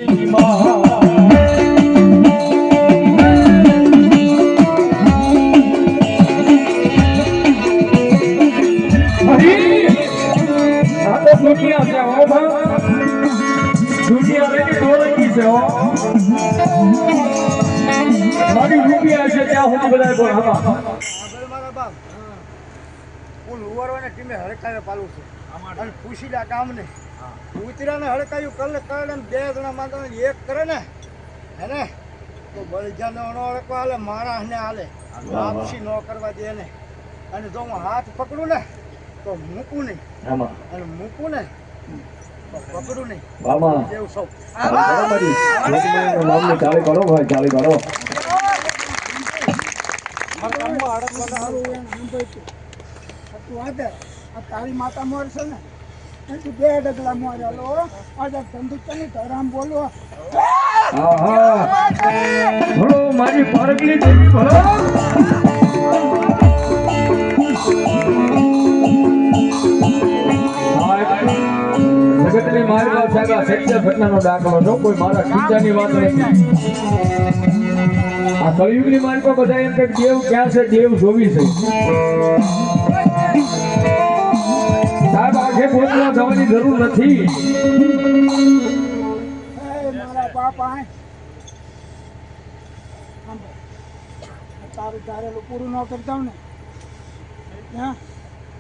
દુનિયા છે હો દુનિયા લેની દોરંગી છે હો મારી રૂપિયા છે ત્યાં સુધી બધા બોલ હા મારા બાપ હું ઉવારવાને ટીમે હડકાવે પાલું છે અને પૂછી લે કામ ને ઉતરાને હડકાયું કલે કરે બે જણા માતા એક કરે ને હેને તો બળજાનો નો હડકો હાલે માણસને હાલે વાપસી ન કરવા દે ને અને જો હું હાથ પકડું ને તો મૂકું નહીં અને મૂકું ને તો પકડું નહીં એવું સૌ ચાલી કરો ભાઈ ચાલી કરો તારી માતા મોર છે ને બે ડગલા મોરેલો આજે ધંધુકની ધરામ બોલો ભલો મારી પારકલી દેવી ભલો જગતની મારી વાત સાગા સત્ય ઘટનાનો દાખલો છો કોઈ મારા ખીચાની વાત નથી આ કળિયુગની મારી પર બધા એમ કે દેવ ક્યાં છે દેવ જોવી છે સાહેબ આખે બોલવા જવાની જરૂર નથી મારા બાપા તારું ધારેલું પૂરું ન કરતા ને હા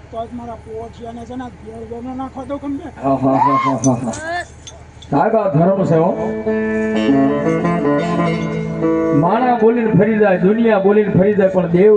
તો જ મારા પોચિયાને છે ને ઘેર ગમે નાખો તો ગમે સાહેબ આ ધર્મ છે હો માણા બોલીને ફરી જાય દુનિયા બોલીને ફરી જાય પણ દેવ